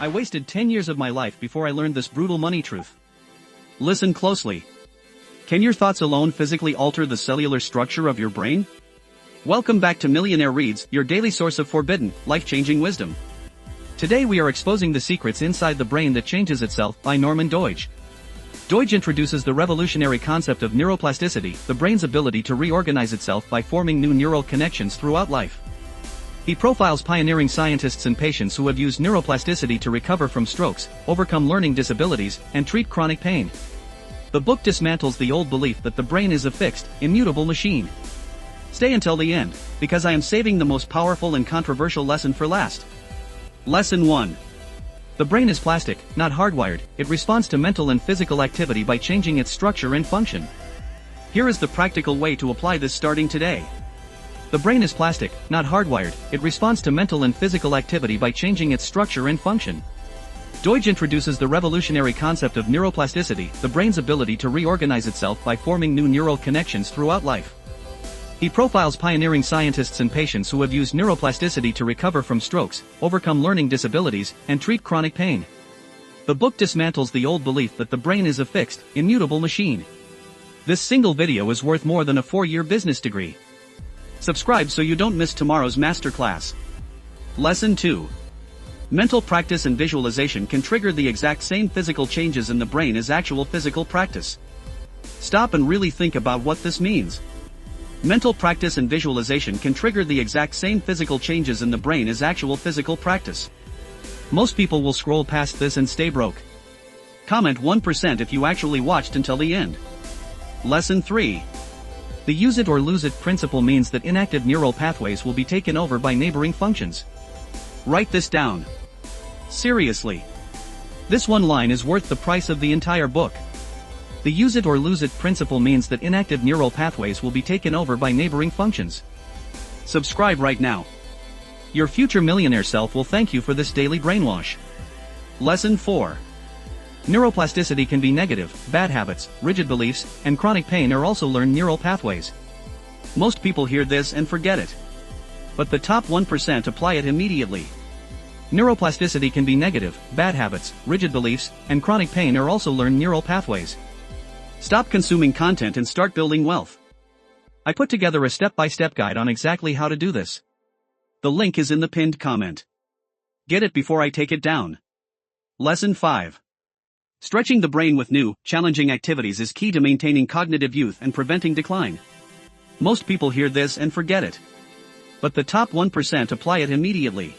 I wasted 10 years of my life before I learned this brutal money truth. Listen closely. Can your thoughts alone physically alter the cellular structure of your brain? Welcome back to Millionaire Reads, your daily source of forbidden, life-changing wisdom. Today we are exposing the secrets inside the brain that changes itself by Norman Doidge. Doidge introduces the revolutionary concept of neuroplasticity, the brain's ability to reorganize itself by forming new neural connections throughout life. He profiles pioneering scientists and patients who have used neuroplasticity to recover from strokes, overcome learning disabilities, and treat chronic pain. The book dismantles the old belief that the brain is a fixed, immutable machine. Stay until the end, because I am saving the most powerful and controversial lesson for last. Lesson 1. The brain is plastic, not hardwired. It responds to mental and physical activity by changing its structure and function. Here is the practical way to apply this starting today. The brain is plastic, not hardwired. It responds to mental and physical activity by changing its structure and function. Doidge introduces the revolutionary concept of neuroplasticity, the brain's ability to reorganize itself by forming new neural connections throughout life. He profiles pioneering scientists and patients who have used neuroplasticity to recover from strokes, overcome learning disabilities, and treat chronic pain. The book dismantles the old belief that the brain is a fixed, immutable machine. This single video is worth more than a 4-year business degree. Subscribe so you don't miss tomorrow's masterclass. Lesson 2. Mental practice and visualization can trigger the exact same physical changes in the brain as actual physical practice. Stop and really think about what this means. Mental practice and visualization can trigger the exact same physical changes in the brain as actual physical practice. Most people will scroll past this and stay broke. Comment 1% if you actually watched until the end. Lesson 3. The use it or lose it principle means that inactive neural pathways will be taken over by neighboring functions. Write this down. Seriously. This one line is worth the price of the entire book. The use it or lose it principle means that inactive neural pathways will be taken over by neighboring functions. Subscribe right now. Your future millionaire self will thank you for this daily brainwash. Lesson 4. Neuroplasticity can be negative. Bad habits, rigid beliefs, and chronic pain are also learned neural pathways. Most people hear this and forget it. But the top 1% apply it immediately. Neuroplasticity can be negative. Bad habits, rigid beliefs, and chronic pain are also learned neural pathways. Stop consuming content and start building wealth. I put together a step-by-step guide on exactly how to do this. The link is in the pinned comment. Get it before I take it down. Lesson 5. Stretching the brain with new, challenging activities is key to maintaining cognitive youth and preventing decline. Most people hear this and forget it. But the top 1% apply it immediately.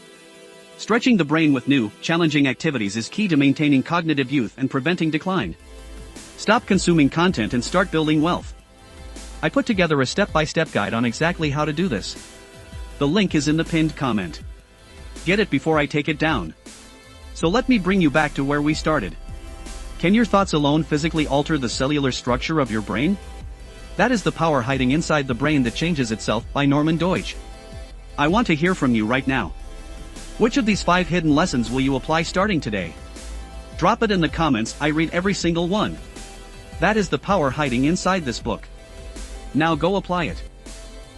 Stretching the brain with new, challenging activities is key to maintaining cognitive youth and preventing decline. Stop consuming content and start building wealth. I put together a step-by-step guide on exactly how to do this. The link is in the pinned comment. Get it before I take it down. So let me bring you back to where we started. Can your thoughts alone physically alter the cellular structure of your brain? That is the power hiding inside the brain that changes itself by Norman Doidge. I want to hear from you right now. Which of these 5 hidden lessons will you apply starting today? Drop it in the comments. I read every single one. That is the power hiding inside this book. Now go apply it.